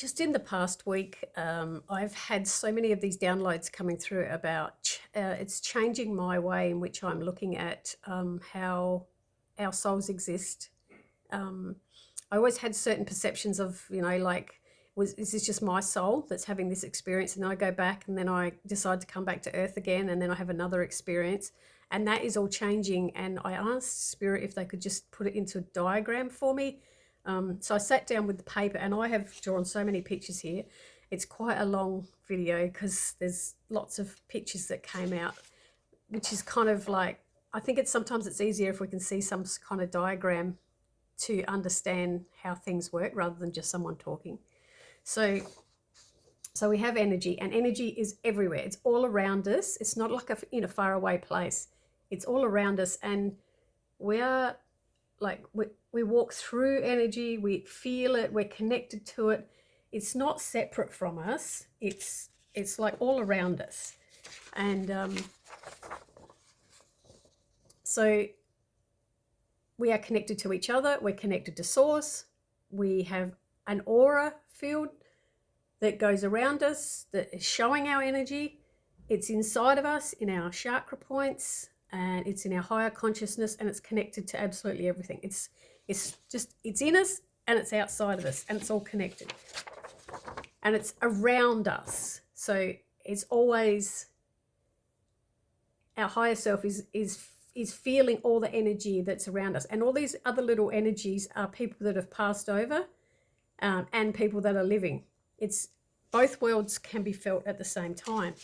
Just in the past week, I've had so many of these downloads coming through about it's changing my way in which I'm looking at how our souls exist. Um, I always had certain perceptions of, like, is this just my soul that's having this experience? And then I go back and then I decide to come back to Earth again and then I have another experience. And that is all changing. And I asked Spirit if they could just put it into a diagram for me. So I sat down with the paper and I have drawn so many pictures here. It's quite a long video because there's lots of pictures that came out, which is kind of like, I think sometimes it's easier if we can see some kind of diagram to understand how things work rather than just someone talking. So we have energy, and energy is everywhere. It's all around us. It's not like in a faraway place. It's all around us, and we are like we walk through energy. We feel it. We're connected to it. It's not separate from us. It's like all around us, and so we are connected to each other. We're connected to Source. We have an aura field that goes around us that is showing our energy. It's inside of us, in our chakra points, and it's in our higher consciousness, and it's connected to absolutely everything. It's in us and it's outside of us, and it's all connected. And it's around us. So it's always, our higher self is feeling all the energy that's around us. And all these other little energies are people that have passed over and people that are living. It's both worlds can be felt at the same time.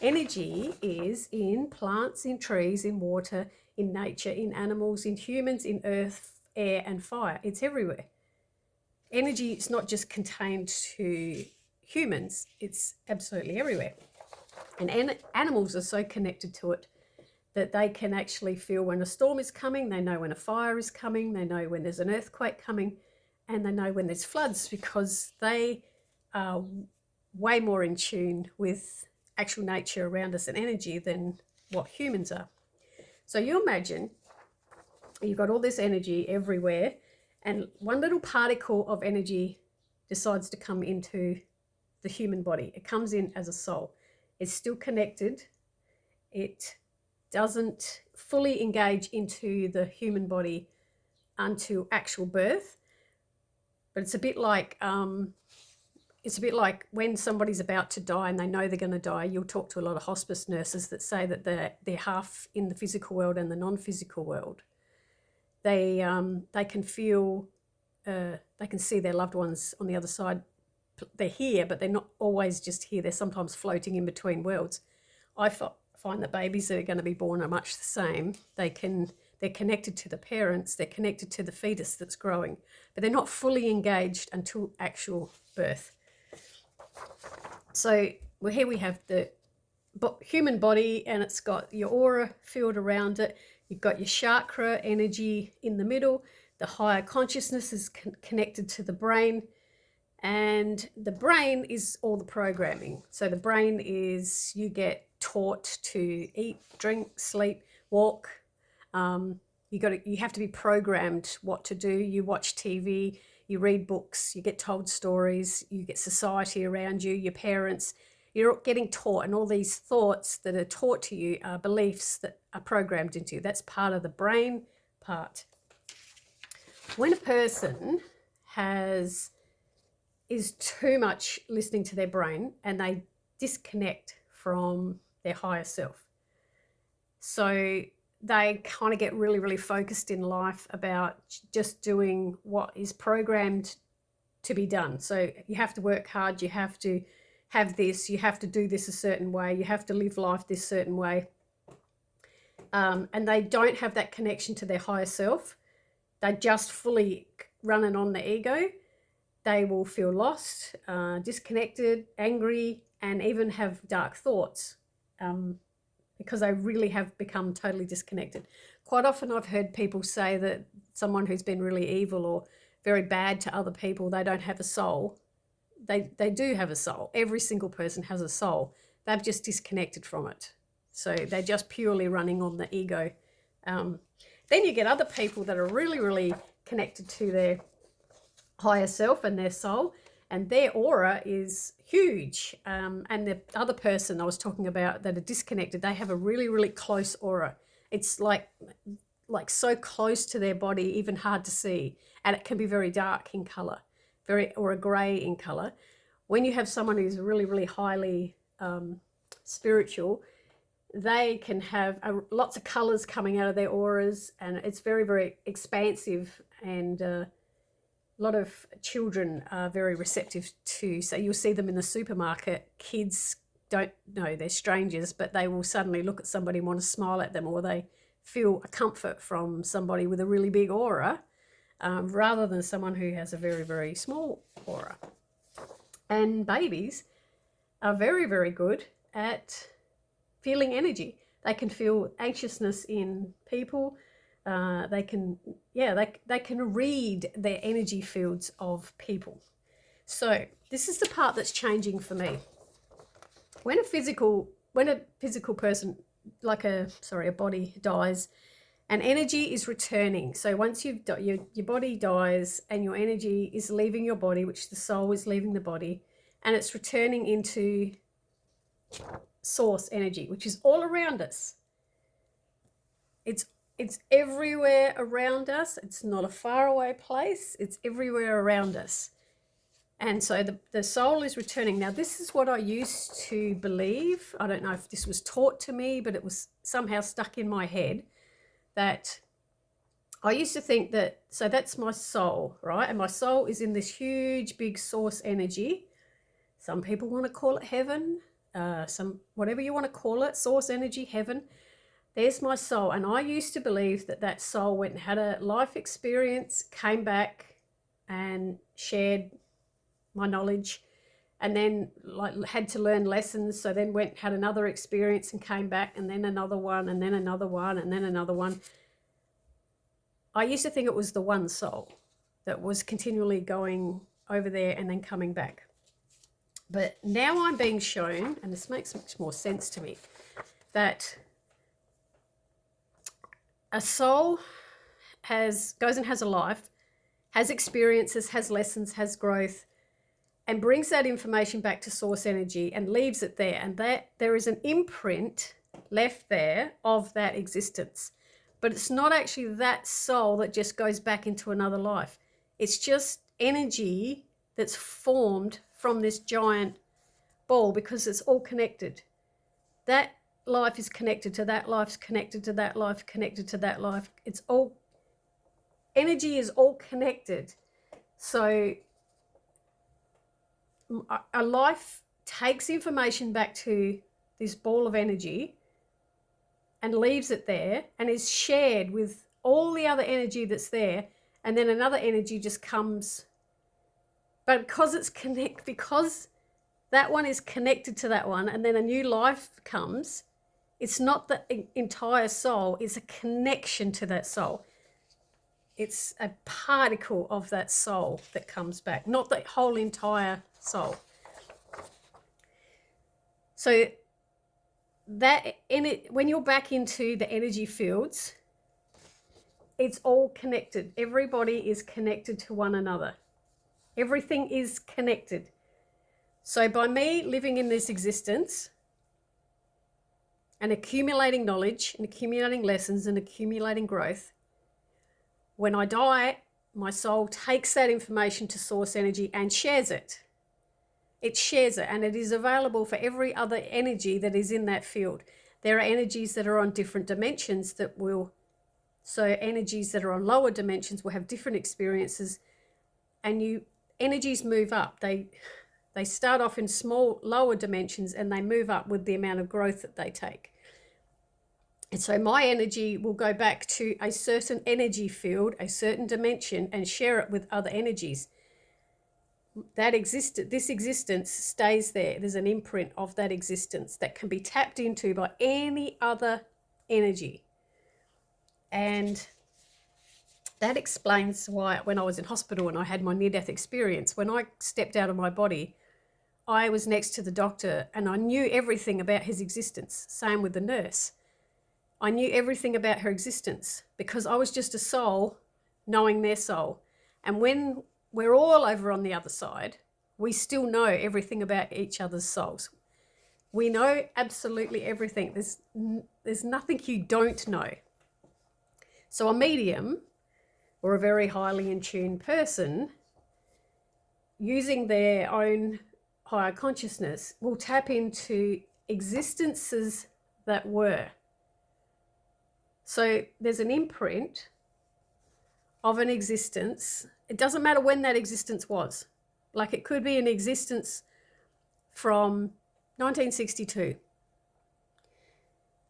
Energy is in plants, in trees, in water, in nature, in animals, in humans, in earth, air and fire. It's everywhere. Energy is not just contained to humans, it's absolutely everywhere. And animals are so connected to it that they can actually feel when a storm is coming, they know when a fire is coming, they know when there's an earthquake coming, and they know when there's floods, because they are way more in tune with actual nature around us and energy than what humans are. So you imagine you've got all this energy everywhere, and one little particle of energy decides to come into the human body. It comes in as a soul. It's still connected. It doesn't fully engage into the human body until actual birth. But it's a bit like when somebody's about to die and they know they're going to die. You'll talk to a lot of hospice nurses that say that they're half in the physical world and the non-physical world. They can feel, they can see their loved ones on the other side. They're here, but they're not always just here. They're sometimes floating in between worlds. I find that babies that are going to be born are much the same. They're connected to the parents, they're connected to the fetus that's growing, but they're not fully engaged until actual birth. So here we have the human body, and it's got your aura field around it. You've got your chakra energy in the middle. The higher consciousness is connected to the brain, and the brain is all the programming. So the brain is, you get taught to eat, drink, sleep, walk. You have to be programmed what to do. You watch TV, you read books, you get told stories, you get society around you, your parents. You're getting taught, and all these thoughts that are taught to you are beliefs that are programmed into you. That's part of the brain part. When a person is too much listening to their brain and they disconnect from their higher self, so they kind of get really, really focused in life about just doing what is programmed to be done. So you have to work hard, you have to have this, you have to do this a certain way, you have to live life this certain way. And they don't have that connection to their higher self. They're just fully running on the ego. They will feel lost, disconnected, angry, and even have dark thoughts. Because they really have become totally disconnected. Quite often I've heard people say that someone who's been really evil or very bad to other people, they don't have a soul. They do have a soul. Every single person has a soul. They've just disconnected from it. So they're just purely running on the ego. Then you get other people that are really, really connected to their higher self and their soul, and their aura is huge. And the other person I was talking about that are disconnected, they have a really, really close aura. It's like so close to their body, even hard to see, and it can be very dark in color, or a gray in color. When you have someone who's really, really highly spiritual, they can have lots of colors coming out of their auras, and it's very, very expansive. And a lot of children are very receptive to, so you'll see them in the supermarket. Kids don't know they're strangers, but they will suddenly look at somebody and want to smile at them, or they feel a comfort from somebody with a really big aura, rather than someone who has a very, very small aura. And babies are very, very good at feeling energy. They can feel anxiousness in people. They can read their energy fields of people. So this is the part that's changing for me. When a physical person, like a body dies, and energy is returning. So once your body dies and your energy is leaving your body, which the soul is leaving the body, and it's returning into source energy, which is all around us. It's everywhere around us. It's not a faraway place. It's everywhere around us. And so the soul is returning. Now, this is what I used to believe. I don't know if this was taught to me, but it was somehow stuck in my head, that I used to think that, so that's my soul, right? And my soul is in this huge, big source energy. Some people want to call it heaven, whatever you want to call it, source energy, heaven. There's my soul. And I used to believe that soul went and had a life experience, came back and shared my knowledge, and then had to learn lessons. So then had another experience and came back, and then another one, and then another one, and then another one. I used to think it was the one soul that was continually going over there and then coming back. But now I'm being shown, and this makes much more sense to me, that a soul goes and has a life, has experiences, has lessons, has growth, and brings that information back to source energy and leaves it there. And that there is an imprint left there of that existence. But it's not actually that soul that just goes back into another life. It's just energy that's formed from this giant ball, because it's all connected. That life is connected to that life, connected to that life, connected to that life. It's all, energy is all connected. So a life takes information back to this ball of energy and leaves it there, and is shared with all the other energy that's there, and then another energy just comes. But because that one is connected to that one, and then a new life comes, it's not the entire soul, it's a connection to that soul. It's a particle of that soul that comes back, not the whole entire soul. So when you're back into the energy fields, it's all connected. Everybody is connected to one another. Everything is connected. So by me living in this existence and accumulating knowledge and accumulating lessons and accumulating growth, when I die, my soul takes that information to source energy and shares it. It shares it, and it is available for every other energy that is in that field. There are energies that are on different dimensions so energies that are on lower dimensions will have different experiences, and energies move up. They start off in small, lower dimensions, and they move up with the amount of growth that they take. And so my energy will go back to a certain energy field, a certain dimension, and share it with other energies. This existence stays there. There's an imprint of that existence that can be tapped into by any other energy. And that explains why when I was in hospital and I had my near-death experience, when I stepped out of my body, I was next to the doctor and I knew everything about his existence. Same with the nurse. I knew everything about her existence because I was just a soul knowing their soul. And when we're all over on the other side, we still know everything about each other's souls. We know absolutely everything. There's nothing you don't know. So a medium or a very highly in tune person, using their own higher consciousness, will tap into existences that were. So there's an imprint of an existence. It doesn't matter when that existence was. Like, it could be an existence from 1962.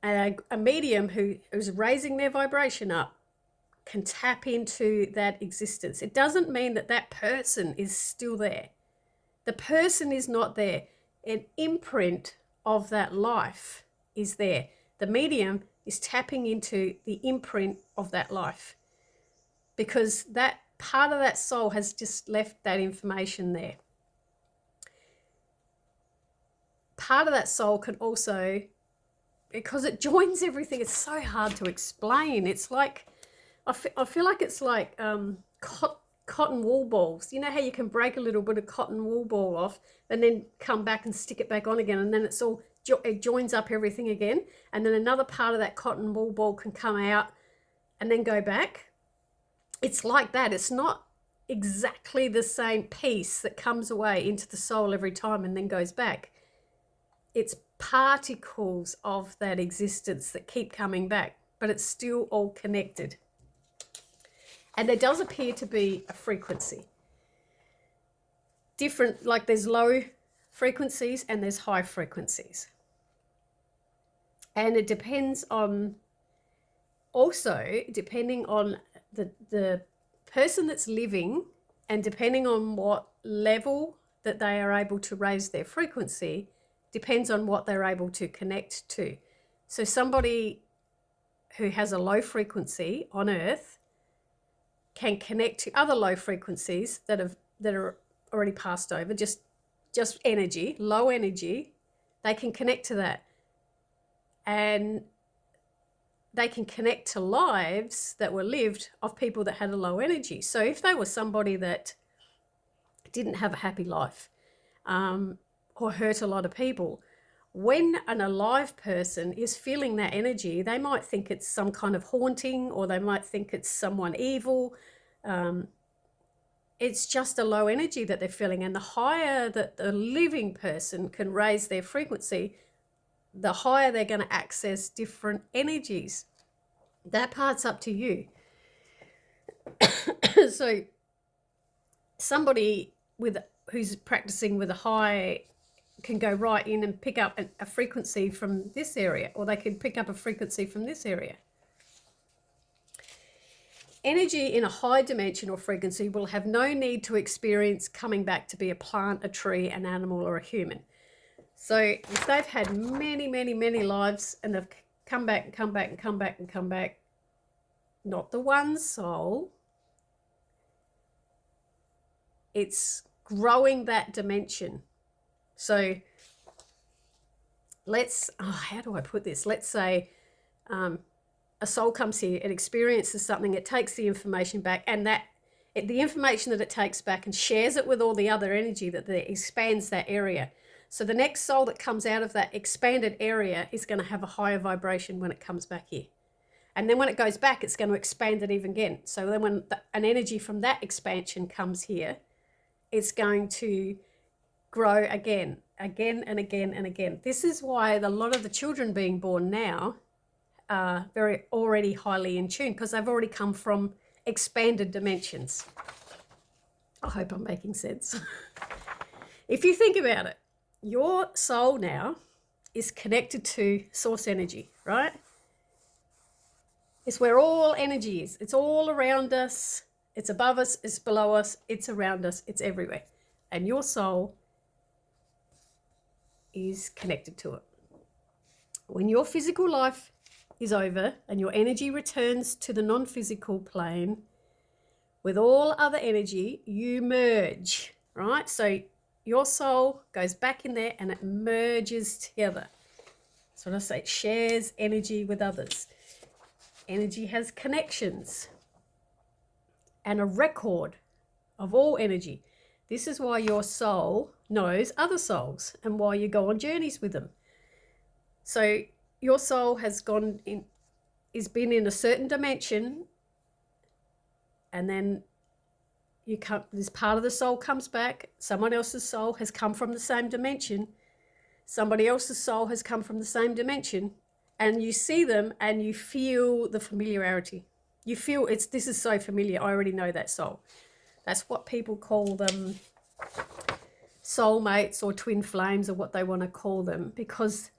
A medium who's raising their vibration up can tap into that existence. It doesn't mean that that person is still there. The person is not there. An imprint of that life is there. The medium is tapping into the imprint of that life, because that part of that soul has just left that information there. Part of that soul can also, because it joins everything, it's so hard to explain. It's like, I feel like it's like cotton wool balls. You know how you can break a little bit of cotton wool ball off and then come back and stick it back on again, and then it joins up everything again, and then another part of that cotton wool ball can come out and then go back. It's like that. It's not exactly the same piece that comes away into the soul every time and then goes back. It's particles of that existence that keep coming back, but it's still all connected. And there does appear to be a frequency. Different, like there's low frequencies and there's high frequencies. And it depends on, also depending on the person that's living, and depending on what level that they are able to raise their frequency, depends on what they're able to connect to. So somebody who has a low frequency on Earth can connect to other low frequencies that are already passed over, just energy, low energy. They can connect to that, and they can connect to lives that were lived of people that had a low energy. So if they were somebody that didn't have a happy life, or hurt a lot of people, when an alive person is feeling that energy, they might think it's some kind of haunting, or they might think it's someone evil. It's just a low energy that they're feeling. And the higher that the living person can raise their frequency, the higher they're going to access different energies. That part's up to you. So somebody who's practicing with a high can go right in and pick up a frequency from this area, or they can pick up a frequency from this area. Energy in a high dimension or frequency will have no need to experience coming back to be a plant, a tree, an animal, or a human. So if they've had many, many, many lives and they've come back and come back and come back and come back, not the one soul, it's growing that dimension. So how do I put this? Let's say a soul comes here, it experiences something, it takes the information back, and the information that it takes back and shares it with all the other energy that expands that area. So the next soul that comes out of that expanded area is going to have a higher vibration when it comes back here. And then when it goes back, it's going to expand it even again. So then when an energy from that expansion comes here, it's going to grow again and again and again. This is why a lot of the children being born now are already highly in tune, because they've already come from expanded dimensions. I hope I'm making sense. If you think about it, your soul now is connected to source energy, right? It's where all energy is. It's all around us. It's above us. It's below us. It's around us. It's everywhere. And your soul is connected to it. When your physical life is over and your energy returns to the non-physical plane with all other energy, you merge, right? So your soul goes back in there and it merges together. That's what I say. It shares energy with others. Energy has connections and a record of all energy. This is why your soul knows other souls and why you go on journeys with them. So your soul has been in a certain dimension, and then this part of the soul comes back. Someone else's soul has come from the same dimension. Somebody else's soul has come from the same dimension, and you see them and you feel the familiarity. You feel this is so familiar. I already know that soul. That's what people call them, soulmates or twin flames, or what they want to call them, because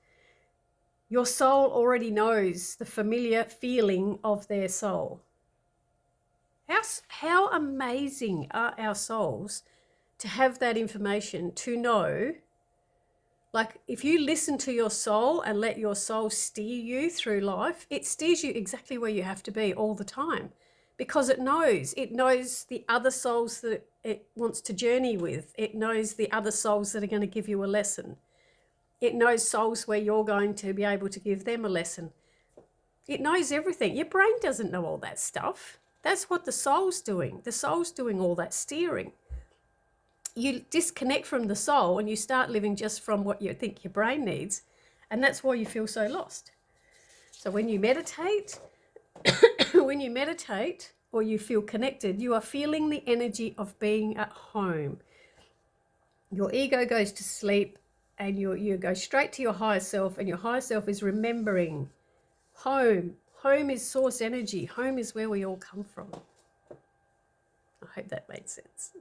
your soul already knows the familiar feeling of their soul. How amazing are our souls to have that information, to know. Like, if you listen to your soul and let your soul steer you through life, it steers you exactly where you have to be all the time, because it knows the other souls that it wants to journey with. It knows the other souls that are going to give you a lesson. It knows souls where you're going to be able to give them a lesson. It knows everything. Your brain doesn't know all that stuff. That's what the soul's doing. The soul's doing all that steering. You disconnect from the soul and you start living just from what you think your brain needs, and that's why you feel so lost. So when you meditate, or you feel connected, you are feeling the energy of being at home. Your ego goes to sleep, and you go straight to your higher self, and your higher self is remembering home. Home is source energy. Home is where we all come from. I hope that made sense.